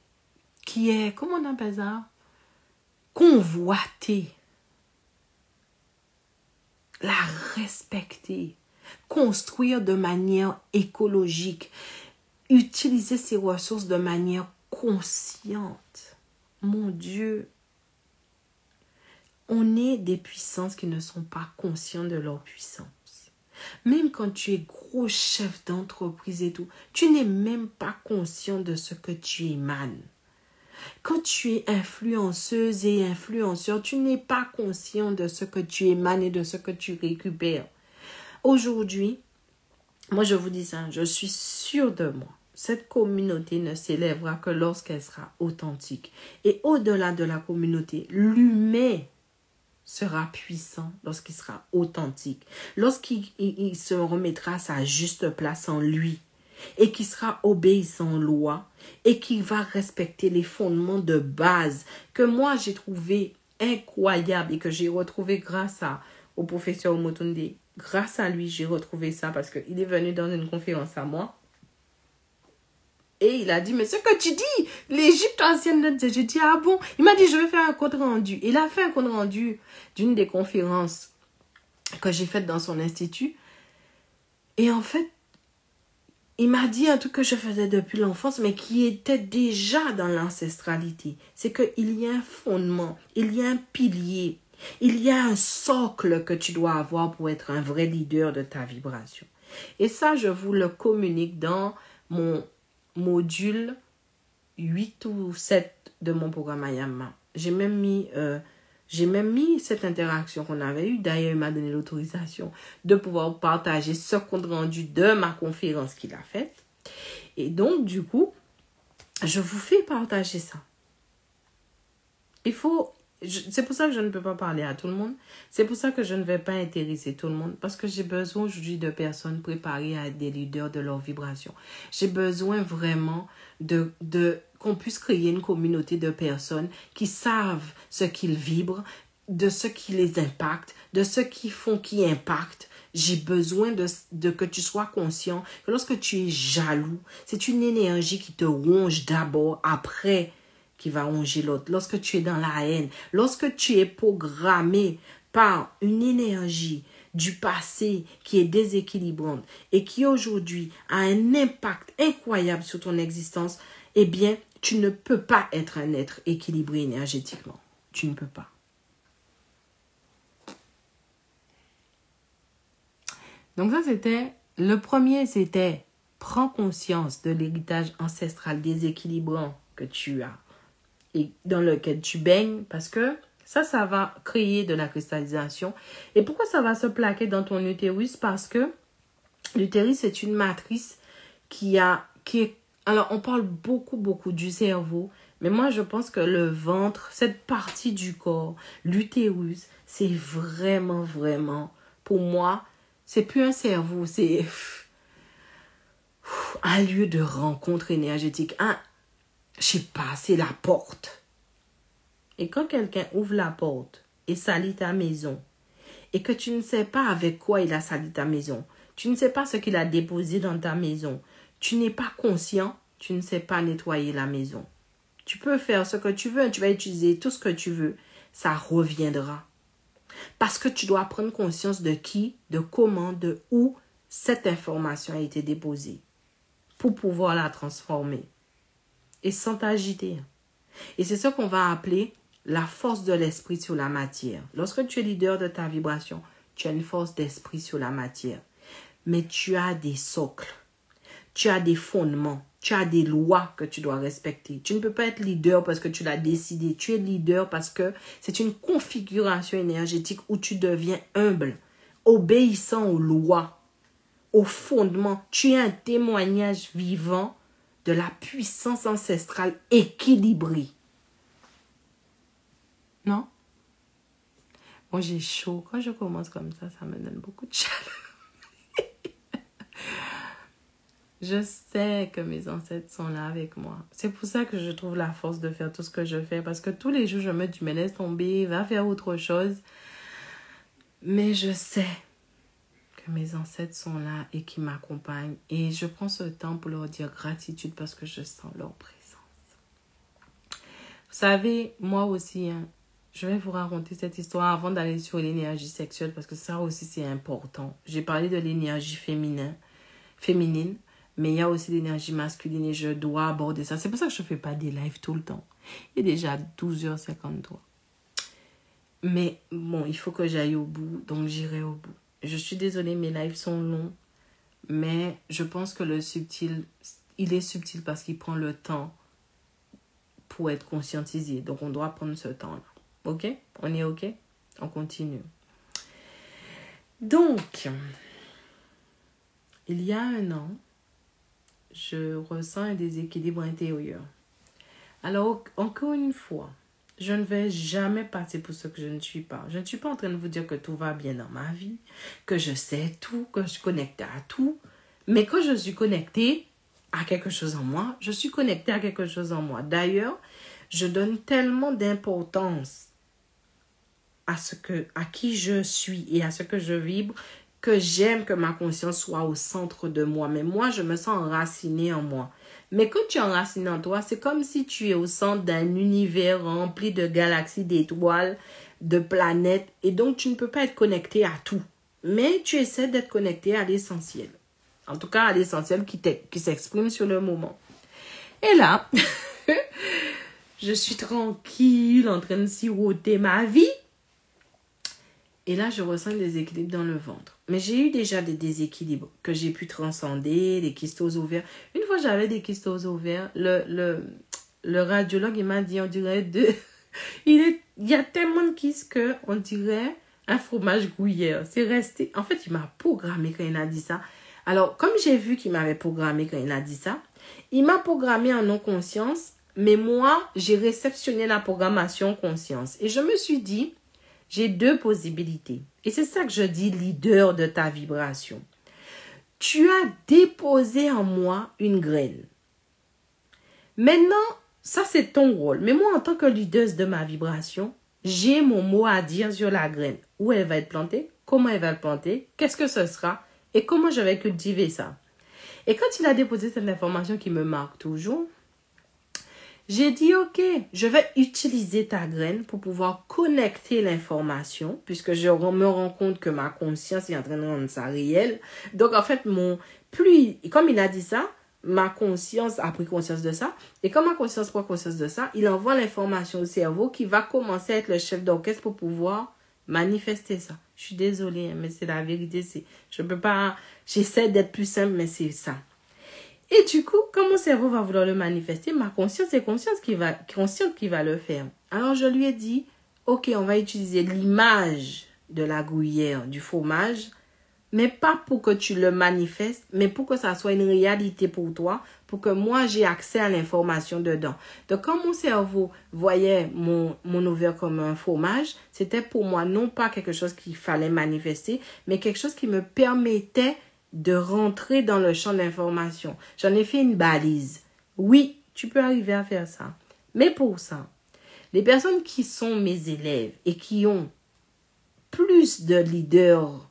comment on appelle ça? Convoitée. La respecter. Construire de manière écologique. Utiliser ses ressources de manière consciente. Mon Dieu. On est des puissances qui ne sont pas conscients de leur puissance. Même quand tu es gros chef d'entreprise et tout, tu n'es même pas conscient de ce que tu émanes. Quand tu es influenceuse et influenceur, tu n'es pas conscient de ce que tu émanes et de ce que tu récupères. Aujourd'hui, moi je vous dis ça, je suis sûre de moi. Cette communauté ne s'élèvera que lorsqu'elle sera authentique. Et au-delà de la communauté, l'humain sera puissant lorsqu'il sera authentique. Lorsqu'il se remettra à sa juste place en lui. Et qui sera obéissant aux lois. Et qui va respecter les fondements de base que moi j'ai trouvé incroyable et que j'ai retrouvé grâce au professeur Omotunde. Grâce à lui, j'ai retrouvé ça parce qu'il est venu dans une conférence à moi. Et il a dit, mais ce que tu dis, l'Égypte ancienne, je dis, ah bon? Il m'a dit, je vais faire un compte rendu. Il a fait un compte rendu d'une des conférences que j'ai faites dans son institut. Et en fait, il m'a dit un truc que je faisais depuis l'enfance, mais qui était déjà dans l'ancestralité. C'est qu'il y a un fondement, il y a un pilier, il y a un socle que tu dois avoir pour être un vrai leader de ta vibration. Et ça, je vous le communique dans mon module 8 ou 7 de mon programme Ayama. J'ai même mis cette interaction qu'on avait eue. D'ailleurs, il m'a donné l'autorisation de pouvoir partager ce compte rendu de ma conférence qu'il a faite. Et donc, du coup, je vous fais partager ça. C'est pour ça que je ne peux pas parler à tout le monde. C'est pour ça que je ne vais pas intéresser tout le monde. Parce que j'ai besoin aujourd'hui de personnes préparées à être des leaders de leur vibration. J'ai besoin vraiment qu'on puisse créer une communauté de personnes qui savent ce qu'ils vibrent, de ce qui les impacte, de ce qu'ils font qui impacte. J'ai besoin de que tu sois conscient que lorsque tu es jaloux, c'est une énergie qui te ronge d'abord, après qui va ronger l'autre. Lorsque tu es dans la haine, lorsque tu es programmé par une énergie du passé qui est déséquilibrante et qui aujourd'hui a un impact incroyable sur ton existence, eh bien, tu ne peux pas être un être équilibré énergétiquement. Tu ne peux pas. Donc ça, le premier, c'était prends conscience de l'héritage ancestral déséquilibrant que tu as et dans lequel tu baignes, parce que ça va créer de la cristallisation. Et pourquoi ça va se plaquer dans ton utérus? Parce que l'utérus, c'est une matrice alors, on parle beaucoup du cerveau, mais moi, je pense que le ventre, cette partie du corps, l'utérus, c'est vraiment, pour moi, c'est plus un cerveau, c'est un lieu de rencontre énergétique. Je sais pas, c'est la porte. Et quand quelqu'un ouvre la porte et salit ta maison, et que tu ne sais pas avec quoi il a sali ta maison, tu ne sais pas ce qu'il a déposé dans ta maison, tu n'es pas conscient, tu ne sais pas nettoyer la maison. Tu peux faire ce que tu veux, tu vas utiliser tout ce que tu veux, ça reviendra. Parce que tu dois prendre conscience de qui, de comment, de où cette information a été déposée pour pouvoir la transformer et sans t'agiter. Et c'est ce qu'on va appeler la force de l'esprit sur la matière. Lorsque tu es leader de ta vibration, tu as une force d'esprit sur la matière. Mais tu as des socles, tu as des fondements, tu as des lois que tu dois respecter. Tu ne peux pas être leader parce que tu l'as décidé. Tu es leader parce que c'est une configuration énergétique où tu deviens humble, obéissant aux lois, aux fondements. Tu es un témoignage vivant de la puissance ancestrale équilibrée. Non? Moi, j'ai chaud. Quand je commence comme ça me donne beaucoup de chaleur. Je sais que mes ancêtres sont là avec moi. C'est pour ça que je trouve la force de faire tout ce que je fais. Parce que tous les jours, je me dis, mais laisse tomber, va faire autre chose. Mais je sais que mes ancêtres sont là et qui m'accompagnent. Et je prends ce temps pour leur dire gratitude parce que je sens leur présence. Vous savez, moi aussi, je vais vous raconter cette histoire avant d'aller sur l'énergie sexuelle parce que ça aussi, c'est important. J'ai parlé de l'énergie féminine. Mais il y a aussi l'énergie masculine et je dois aborder ça. C'est pour ça que je ne fais pas des lives tout le temps. Il est déjà 12h53. Mais bon, il faut que j'aille au bout. Donc, j'irai au bout. Je suis désolée, mes lives sont longs. Mais je pense que le subtil, il est subtil parce qu'il prend le temps pour être conscientisé. Donc, on doit prendre ce temps-là. OK? On est OK? On continue. Donc, il y a un an, je ressens un déséquilibre intérieur. Alors, encore une fois, je ne vais jamais passer pour ce que je ne suis pas. Je ne suis pas en train de vous dire que tout va bien dans ma vie, que je sais tout, que je suis connectée à tout. Mais quand je suis connectée à quelque chose en moi, je suis connectée à quelque chose en moi. D'ailleurs, je donne tellement d'importance à qui je suis et à ce que je vibre, que j'aime que ma conscience soit au centre de moi. Mais moi, je me sens enracinée en moi. Mais quand tu es enraciné en toi, c'est comme si tu es au centre d'un univers rempli de galaxies, d'étoiles, de planètes. Et donc, tu ne peux pas être connecté à tout. Mais tu essaies d'être connecté à l'essentiel. En tout cas, à l'essentiel qui s'exprime sur le moment. Et là, je suis tranquille, en train de siroter ma vie. Et là, je ressens des déséquilibres dans le ventre. Mais j'ai eu déjà des déséquilibres que j'ai pu transcender, des kystes aux ovaires. Une fois, j'avais des kystes aux ovaires. Le radiologue, il m'a dit, on dirait il y a tellement de kystes qu'on dirait un fromage gruyère. C'est resté... En fait, il m'a programmé quand il a dit ça. Alors, comme j'ai vu qu'il m'avait programmé quand il a dit ça, il m'a programmé en non-conscience. Mais moi, j'ai réceptionné la programmation conscience. Et je me suis dit... J'ai deux possibilités. Et c'est ça que je dis, leader de ta vibration. Tu as déposé en moi une graine. Maintenant, ça c'est ton rôle. Mais moi, en tant que leader de ma vibration, j'ai mon mot à dire sur la graine. Où elle va être plantée, comment elle va être plantée, qu'est-ce que ce sera et comment je vais cultiver ça. Et quand il a déposé cette information qui me marque toujours, j'ai dit, ok, je vais utiliser ta graine pour pouvoir connecter l'information, puisque je me rends compte que ma conscience est en train de rendre ça réel. Donc, en fait, comme il a dit ça, ma conscience a pris conscience de ça. Et comme ma conscience prend conscience de ça, il envoie l'information au cerveau qui va commencer à être le chef d'orchestre pour pouvoir manifester ça. Je suis désolée, mais c'est la vérité. Je peux pas, j'essaie d'être plus simple, mais c'est ça. Et du coup, comme mon cerveau va vouloir le manifester, ma conscience est consciente qu'il va le faire. Alors, je lui ai dit, ok, on va utiliser l'image de la gruyère, du fromage, mais pas pour que tu le manifestes, mais pour que ça soit une réalité pour toi, pour que moi, j'ai accès à l'information dedans. Donc, quand mon cerveau voyait mon ovaire comme un fromage, c'était pour moi non pas quelque chose qu'il fallait manifester, mais quelque chose qui me permettait de rentrer dans le champ d'information. J'en ai fait une balise. Oui, tu peux arriver à faire ça. Mais pour ça, Les personnes qui sont mes élèves et qui ont plus de leader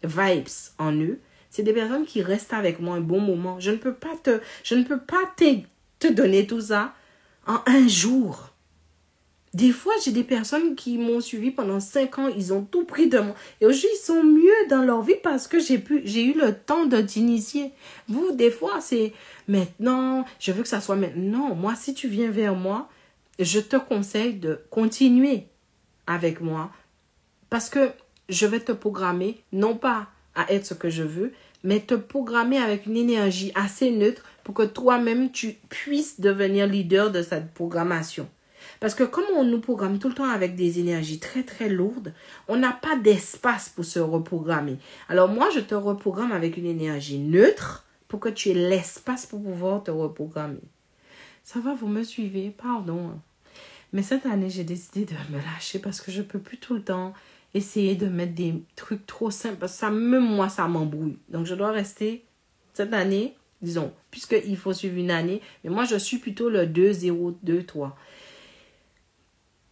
vibes en eux, c'est des personnes qui restent avec moi un bon moment. Je ne peux pas te donner tout ça en un jour. Des fois, j'ai des personnes qui m'ont suivi pendant 5 ans. Ils ont tout pris de moi. Et aujourd'hui, ils sont mieux dans leur vie parce que j'ai eu le temps de t'initier. Vous, des fois, c'est maintenant. Je veux que ça soit maintenant. Moi, si tu viens vers moi, je te conseille de continuer avec moi. Parce que je vais te programmer, non pas à être ce que je veux, mais te programmer avec une énergie assez neutre pour que toi-même, tu puisses devenir leader de cette programmation. Parce que comme on nous programme tout le temps avec des énergies très, très lourdes, on n'a pas d'espace pour se reprogrammer. Alors moi, je te reprogramme avec une énergie neutre pour que tu aies l'espace pour pouvoir te reprogrammer. Ça va, vous me suivez? Pardon. Mais cette année, j'ai décidé de me lâcher parce que je ne peux plus tout le temps essayer de mettre des trucs trop simples. Parce que même moi, ça m'embrouille. Donc, je dois rester cette année, disons, puisqu'il faut suivre une année. Mais moi, je suis plutôt le 2-0-2-3.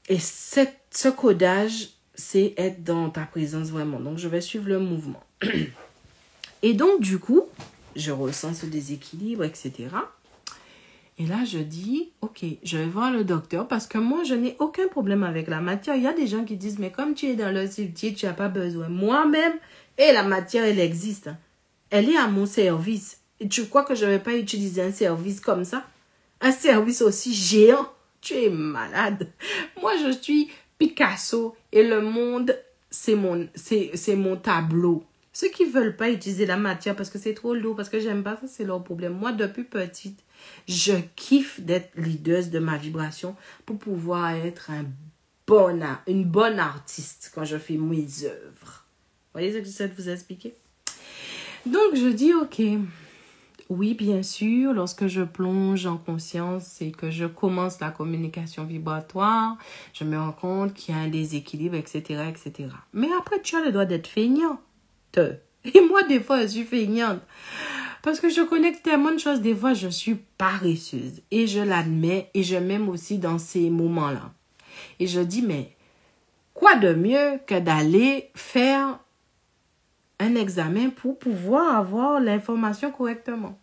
Et ce codage, c'est être dans ta présence vraiment. Donc, je vais suivre le mouvement. Et donc, du coup, je ressens ce déséquilibre, etc. Et là, je dis, ok, je vais voir le docteur parce que moi, je n'ai aucun problème avec la matière. Il y a des gens qui disent, mais comme tu es dans le subtil, tu n'as pas besoin. Moi-même, et la matière, elle existe. Elle est à mon service. Et tu crois que je ne vais pas utiliser un service comme ça? Un service aussi géant? Tu es malade. Moi, je suis Picasso et le monde, c'est mon tableau. Ceux qui ne veulent pas utiliser la matière parce que c'est trop lourd, parce que j'aime pas, ça c'est leur problème. Moi, depuis petite, je kiffe d'être leader de ma vibration pour pouvoir être une bonne artiste quand je fais mes œuvres. Vous voyez ce que j'essaie de vous expliquer? Donc, je dis, ok, oui, bien sûr, lorsque je plonge en conscience et que je commence la communication vibratoire, je me rends compte qu'il y a un déséquilibre, etc., etc. Mais après, tu as le droit d'être feignant. Et moi, des fois, je suis feignante. Parce que je connecte tellement de choses. Des fois, je suis paresseuse. Et je l'admets. Et je m'aime aussi dans ces moments-là. Et je dis, mais quoi de mieux que d'aller faire un examen pour pouvoir avoir l'information correctement.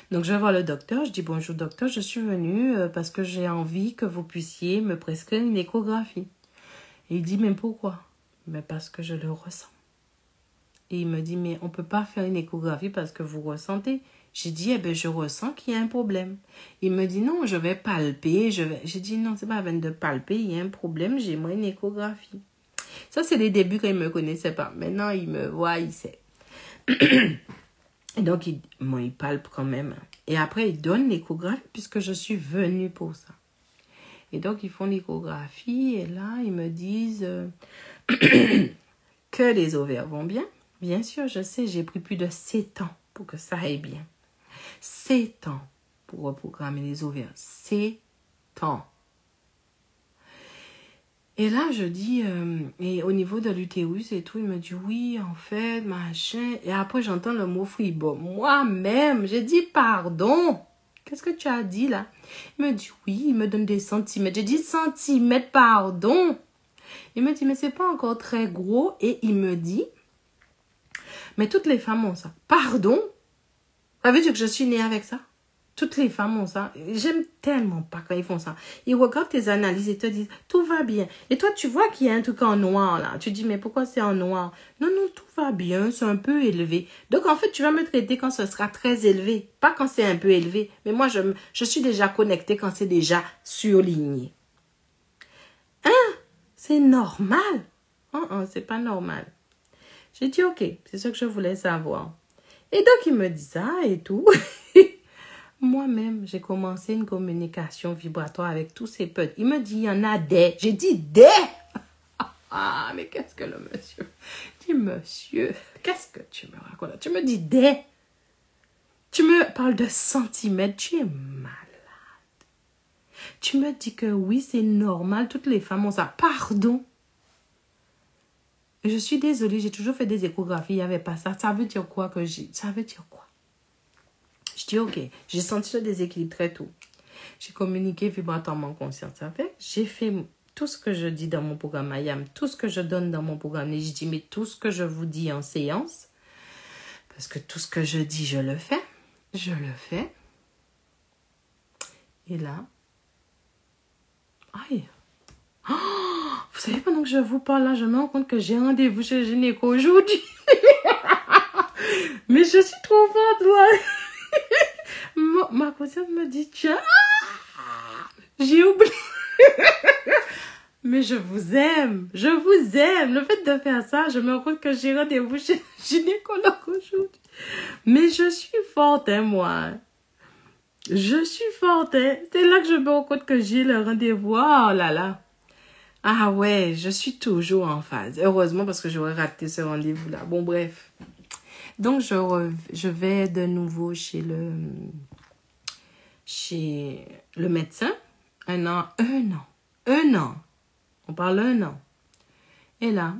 Donc, je vais voir le docteur. Je dis, bonjour docteur, je suis venue parce que j'ai envie que vous puissiez me prescrire une échographie. Et il dit, mais pourquoi? Mais parce que je le ressens. Et il me dit, mais on ne peut pas faire une échographie parce que vous ressentez. J'ai dit, eh bien, je ressens qu'il y a un problème. Il me dit, non, je vais palper. J'ai dit, non, c'est pas la peine de palper, il y a un problème, j'ai moi une échographie. Ça, c'est les débuts quand il ne me connaissait pas. Maintenant, il me voit, il sait. Et donc, il palpe quand même. Et après, il donne l'échographie puisque je suis venue pour ça. Et donc, ils font l'échographie et là, ils me disent que les ovaires vont bien. Bien sûr, je sais, j'ai pris plus de 7 ans pour que ça aille bien. 7 ans pour reprogrammer les ovaires. 7 ans. Et là, je dis, et au niveau de l'utérus et tout, il me dit, oui, en fait, machin. Et après, j'entends le mot fribon. Moi-même, j'ai dit, pardon. Qu'est-ce que tu as dit là? Il me dit, oui, il me donne des centimètres. J'ai dit, centimètres, pardon. Il me dit, mais c'est pas encore très gros. Et il me dit, mais toutes les femmes ont ça. Pardon? Ça veut dire que je suis née avec ça? Toutes les femmes ont ça. J'aime tellement pas quand ils font ça. Ils regardent tes analyses et te disent, tout va bien. Et toi, tu vois qu'il y a un truc en noir là. Tu dis, mais pourquoi c'est en noir? Non, non, tout va bien, c'est un peu élevé. Donc, en fait, tu vas me traiter quand ce sera très élevé. Pas quand c'est un peu élevé. Mais moi, je suis déjà connectée quand c'est déjà surligné. Hein? C'est normal? C'est pas normal. J'ai dit, ok, c'est ce que je voulais savoir. Et donc, il me dit ça et tout. Moi-même, j'ai commencé une communication vibratoire avec tous ces peuples. Il me dit, il y en a des. J'ai dit, des. Ah, mais qu'est-ce que le monsieur? Je dis, monsieur, qu'est-ce que tu me racontes? Tu me dis, des. Tu me parles de centimètres. Tu es malade. Tu me dis que oui, c'est normal. Toutes les femmes ont ça. Pardon. Je suis désolée, j'ai toujours fait des échographies, il n'y avait pas ça. Ça veut dire quoi que j'ai... Ça veut dire quoi? Je dis, ok, j'ai senti le déséquilibre très tôt. J'ai communiqué vibratoirement conscience avec. J'ai fait tout ce que je dis dans mon programme IAM, tout ce que je donne dans mon programme légitime et tout ce que je vous dis en séance. Parce que tout ce que je dis, je le fais. Je le fais. Et là, aïe. Oh, vous savez, pendant que je vous parle là, je me rends compte que j'ai rendez-vous chez le gynéco aujourd'hui. Mais je suis trop forte, moi. Ma conscience me dit, tiens, j'ai oublié. Mais je vous aime. Je vous aime. Le fait de faire ça, je me rends compte que j'ai rendez-vous chez le gynécologue aujourd'hui. Mais je suis forte, hein, moi. Je suis forte, hein. C'est là que je me rends compte que j'ai le rendez-vous. Oh là là. Ah ouais, je suis toujours en phase. Heureusement parce que j'aurais raté ce rendez-vous-là. Bon, bref. Donc, je vais de nouveau chez le médecin. Un an. On parle un an. Et là,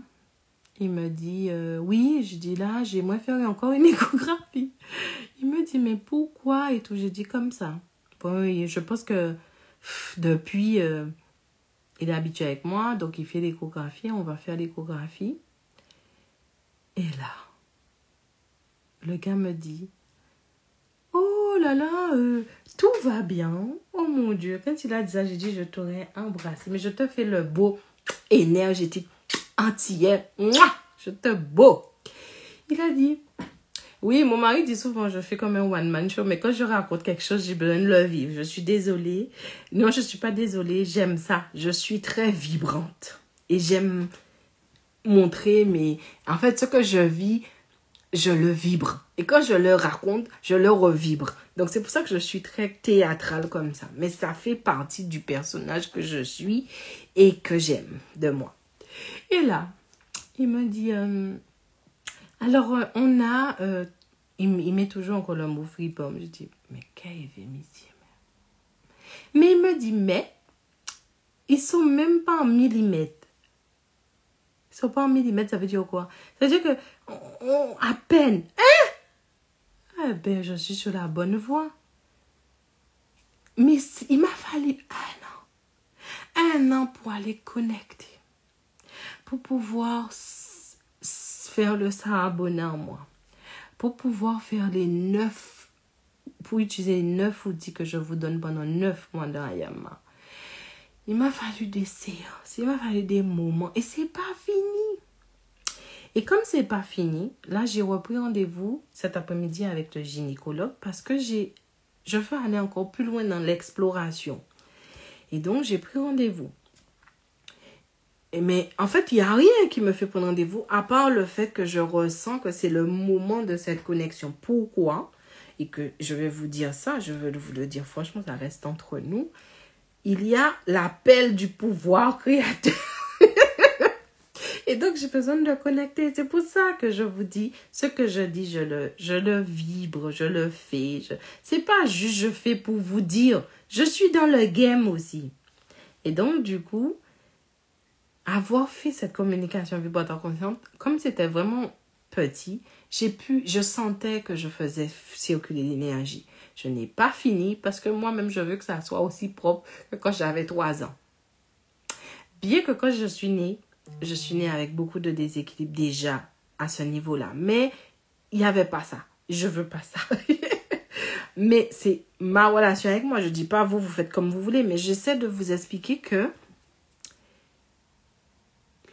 il me dit, oui, je dis là, j'aimerais faire encore une échographie. Il me dit, mais pourquoi et tout. J'ai dit comme ça. Bon, je pense que depuis, il est habitué avec moi, donc il fait l'échographie, on va faire l'échographie. Et là, le gars me dit, oh là là, tout va bien. Oh mon Dieu, quand il a dit ça, j'ai dit, je t'aurais embrassé. Mais je te fais le beau énergétique entier. Mouah, je te beau. Il a dit, oui, mon mari dit souvent, je fais comme un one-man show, mais quand je raconte quelque chose, j'ai besoin de le vivre. Je suis désolée. Non, je ne suis pas désolée, j'aime ça. Je suis très vibrante. Et j'aime montrer, mais en fait, ce que je vis, je le vibre. Et quand je le raconte, je le revibre. Donc, c'est pour ça que je suis très théâtrale comme ça. Mais ça fait partie du personnage que je suis et que j'aime de moi. Et là, il me dit, alors, on a, il met toujours encore le mot freedom. Je dis, mais qu'est-ce qu'il me dit? Mais il me dit, mais, ils sont même pas en millimètres. Ils sont pas en millimètres, ça veut dire quoi? Ça veut dire que, à peine, hein? Eh ben, je suis sur la bonne voie. Mais il m'a fallu un an pour aller connecter. Pour pouvoir faire le sarabona en moi. Pour pouvoir faire pour utiliser les 9 outils que je vous donne pendant 9 mois dans Ayama. Il m'a fallu des séances, il m'a fallu des moments et c'est pas fini. Et comme c'est pas fini, là j'ai repris rendez-vous cet après-midi avec le gynécologue parce que je veux aller encore plus loin dans l'exploration. Et donc j'ai pris rendez-vous. Mais en fait, il n'y a rien qui me fait prendre rendez-vous à part le fait que je ressens que c'est le moment de cette connexion. Pourquoi? Et que je vais vous dire ça, je veux vous le dire franchement, ça reste entre nous. Il y a l'appel du pouvoir créateur. Et donc, j'ai besoin de le connecter. C'est pour ça que je vous dis, ce que je dis, je le vibre, je le fais. C'est pas juste je fais pour vous dire. Je suis dans le game aussi. Et donc, du coup, avoir fait cette communication vibratoire consciente, comme c'était vraiment petit, je sentais que je faisais circuler l'énergie. Je n'ai pas fini parce que moi-même, je veux que ça soit aussi propre que quand j'avais 3 ans. Bien que quand je suis née avec beaucoup de déséquilibre déjà à ce niveau-là. Mais il n'y avait pas ça. Je veux pas ça. Mais c'est ma relation avec moi. Je dis pas vous faites comme vous voulez. Mais j'essaie de vous expliquer que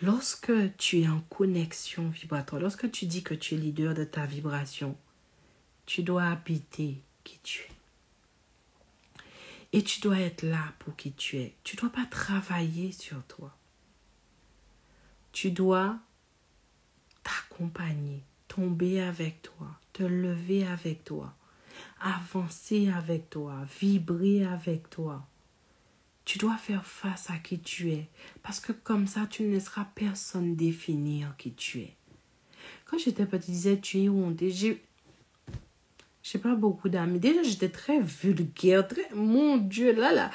lorsque tu es en connexion vibratoire, lorsque tu dis que tu es leader de ta vibration, tu dois habiter qui tu es. Et tu dois être là pour qui tu es. Tu ne dois pas travailler sur toi. Tu dois t'accompagner, tomber avec toi, te lever avec toi, avancer avec toi, vibrer avec toi. Tu dois faire face à qui tu es. Parce que comme ça, tu ne laisseras personne définir qui tu es. Quand j'étais petite, je disais, tu es honte. J'ai pas beaucoup d'amis. Déjà, j'étais très vulgaire. Mon Dieu, là,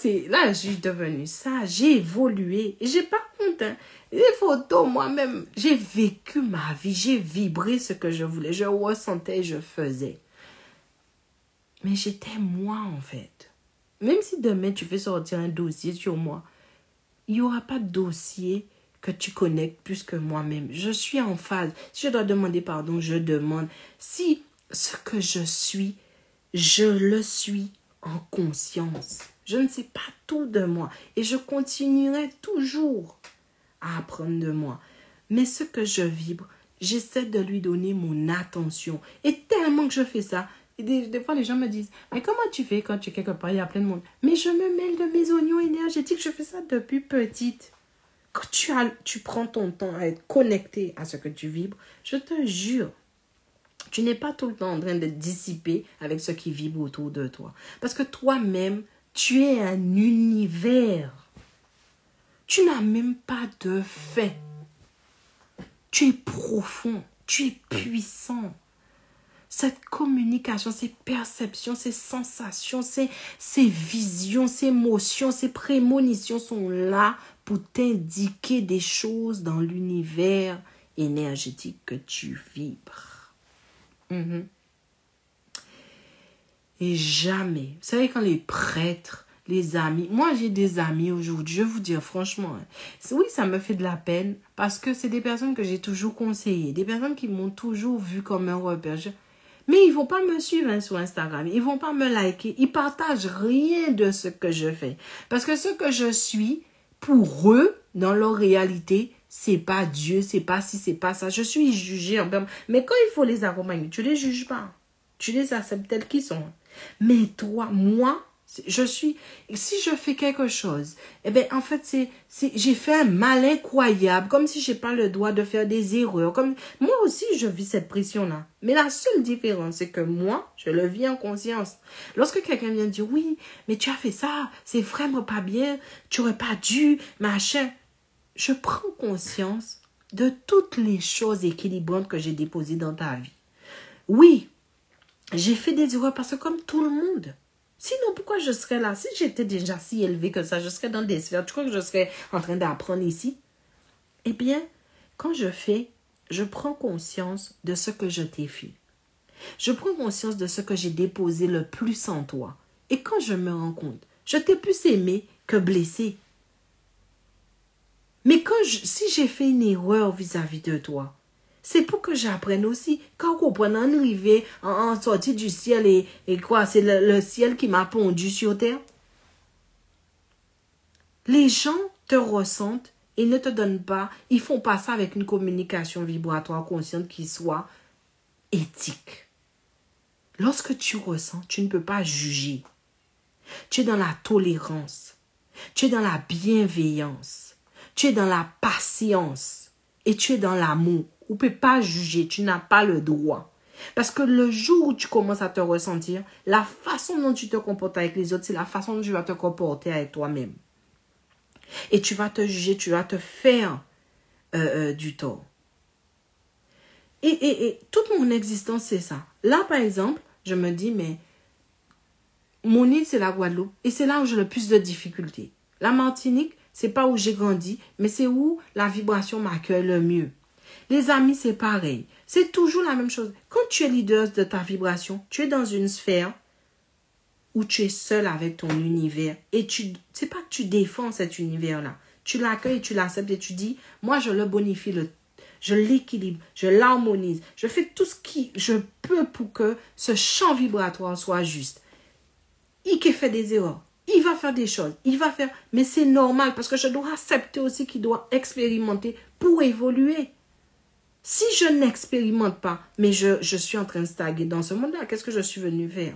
je suis devenue ça. J'ai évolué. Et j'ai pas honte. Hein. Les photos, moi-même, j'ai vécu ma vie. J'ai vibré ce que je voulais. Je ressentais, je faisais. Mais j'étais moi, en fait. Même si demain tu fais sortir un dossier sur moi, il n'y aura pas de dossier que tu connectes plus que moi-même. Je suis en phase. Si je dois demander pardon, je demande. Si ce que je le suis en conscience. Je ne sais pas tout de moi et je continuerai toujours à apprendre de moi. Mais ce que je vibre, j'essaie de lui donner mon attention. Et tellement que je fais ça, des fois les gens me disent, mais comment tu fais quand tu es quelque part, il y a plein de monde. Mais je me mêle de mes oignons énergétiques, je fais ça depuis petite. Quand tu prends ton temps à être connecté à ce que tu vibres, je te jure, tu n'es pas tout le temps en train de dissiper avec ce qui vibre autour de toi. Parce que toi-même, tu es un univers. Tu n'as même pas de fin. Tu es profond, tu es puissant. Cette communication, ces perceptions, ces sensations, ces visions, ces émotions, ces prémonitions sont là pour t'indiquer des choses dans l'univers énergétique que tu vibres. Et jamais, vous savez quand les prêtres, les amis, moi j'ai des amis aujourd'hui, je vais vous dire franchement, oui ça me fait de la peine parce que c'est des personnes que j'ai toujours conseillées, des personnes qui m'ont toujours vu comme un repère. Mais ils vont pas me suivre sur Instagram, ils vont pas me liker, ils partagent rien de ce que je fais. Parce que ce que je suis, pour eux, dans leur réalité, c'est pas Dieu, c'est pas ci, c'est pas ça. Je suis jugée en permanence. Mais quand il faut les accompagner, tu les juges pas. Tu les acceptes tels qu'ils sont. Mais toi, moi, je suis, si je fais quelque chose, eh ben, en fait, j'ai fait un mal incroyable, comme si j'ai pas le droit de faire des erreurs. Comme, moi aussi, je vis cette pression-là. Mais la seule différence, c'est que moi, je le vis en conscience. Lorsque quelqu'un vient dire, oui, mais tu as fait ça, c'est vraiment pas bien, tu aurais pas dû, machin. Je prends conscience de toutes les choses équilibrantes que j'ai déposées dans ta vie. Oui, j'ai fait des erreurs parce que comme tout le monde. Sinon, pourquoi je serais là? Si j'étais déjà si élevée que ça, je serais dans des sphères. Tu crois que je serais en train d'apprendre ici? Eh bien, quand je prends conscience de ce que je t'ai fait. Je prends conscience de ce que j'ai déposé le plus en toi. Et quand je me rends compte, je t'ai plus aimé que blessé. Mais si j'ai fait une erreur vis-à-vis de toi, c'est pour que j'apprenne aussi. Quand on prend un arrivé en sortie du ciel et quoi, c'est le ciel qui m'a pondu sur terre. Les gens te ressentent et ne te donnent pas, ils font pas ça avec une communication vibratoire consciente qui soit éthique. Lorsque tu ressens, tu ne peux pas juger. Tu es dans la tolérance. Tu es dans la bienveillance. Tu es dans la patience. Et tu es dans l'amour. On ne peut pas juger. Tu n'as pas le droit. Parce que le jour où tu commences à te ressentir, la façon dont tu te comportes avec les autres, c'est la façon dont tu vas te comporter avec toi-même. Et tu vas te juger, tu vas te faire du tort. Et toute mon existence, c'est ça. Là, par exemple, je me dis, mais mon île, c'est la Guadeloupe. Et c'est là où j'ai le plus de difficultés. La Martinique, c'est pas où j'ai grandi, mais c'est où la vibration m'accueille le mieux. Les amis, c'est pareil. C'est toujours la même chose. Quand tu es leader de ta vibration, tu es dans une sphère où tu es seul avec ton univers. Et c'est pas que tu défends cet univers-là. Tu l'accueilles, tu l'acceptes et tu dis, moi, je le bonifie, je l'équilibre, je l'harmonise. Je fais tout ce que je peux pour que ce champ vibratoire soit juste. Il qui fait des erreurs. Il va faire des choses. Il va faire... Mais c'est normal parce que je dois accepter aussi qu'il doit expérimenter pour évoluer. Si je n'expérimente pas, mais je suis en train de stagner dans ce monde-là, qu'est-ce que je suis venu faire?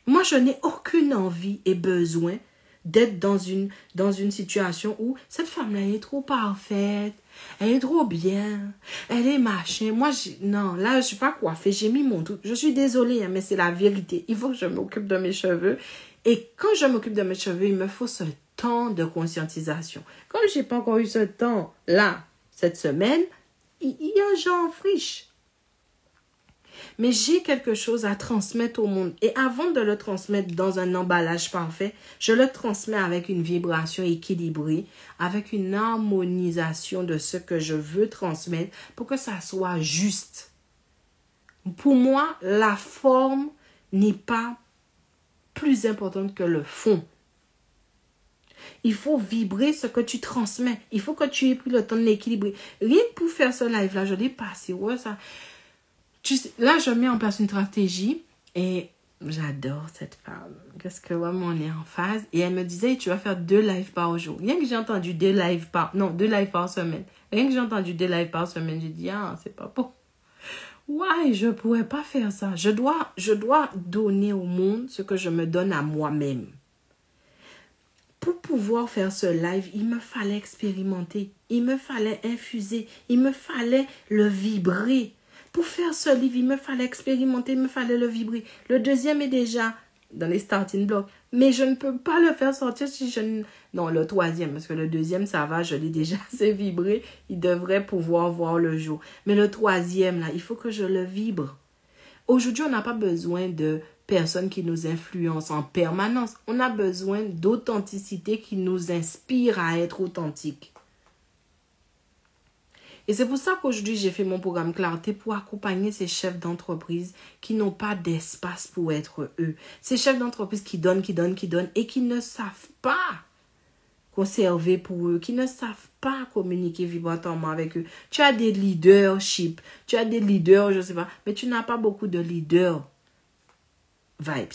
Moi, je n'ai aucune envie et besoin d'être dans une situation où cette femme-là est trop parfaite, elle est trop bien, elle est machin. Moi, non, là, je ne suis pas coiffée, j'ai mis mon truc. Je suis désolée, hein, mais c'est la vérité. Il faut que je m'occupe de mes cheveux. Et quand je m'occupe de mes cheveux, il me faut ce temps de conscientisation. Comme je n'ai pas encore eu ce temps-là, cette semaine, il y a un genre en friche. Mais j'ai quelque chose à transmettre au monde. Et avant de le transmettre dans un emballage parfait, je le transmets avec une vibration équilibrée, avec une harmonisation de ce que je veux transmettre pour que ça soit juste. Pour moi, la forme n'est pas plus importante que le fond. Il faut vibrer ce que tu transmets. Il faut que tu aies pris le temps de l'équilibrer. Rien que pour faire ce live-là, je l'ai passé. Ouais, ça. Là, je mets en place une stratégie et j'adore cette femme. Parce que vraiment, on est en phase. Et elle me disait, tu vas faire 2 lives par jour. Rien que j'ai entendu 2 lives par semaine. Rien que j'ai entendu 2 lives par semaine, j'ai dit, ah, c'est pas bon. Ouais, je pourrais pas faire ça. Je dois donner au monde ce que je me donne à moi-même. Pour pouvoir faire ce live, il me fallait expérimenter. Il me fallait infuser. Il me fallait le vibrer. Pour faire ce livre, il me fallait expérimenter. Il me fallait le vibrer. Le deuxième est déjà dans les starting blocks. Mais je ne peux pas le faire sortir si je ne... Non, le troisième, parce que le deuxième, ça va, je l'ai déjà assez vibré. Il devrait pouvoir voir le jour. Mais le troisième, là, il faut que je le vibre. Aujourd'hui, on n'a pas besoin de personnes qui nous influencent en permanence. On a besoin d'authenticité qui nous inspire à être authentique. Et c'est pour ça qu'aujourd'hui, j'ai fait mon programme Clarté pour accompagner ces chefs d'entreprise qui n'ont pas d'espace pour être eux. Ces chefs d'entreprise qui donnent et qui ne savent pas conserver pour eux, qui ne savent pas communiquer vibratoirement avec eux. Tu as des leadership, tu as des leaders, je sais pas, mais tu n'as pas beaucoup de leaders vibes.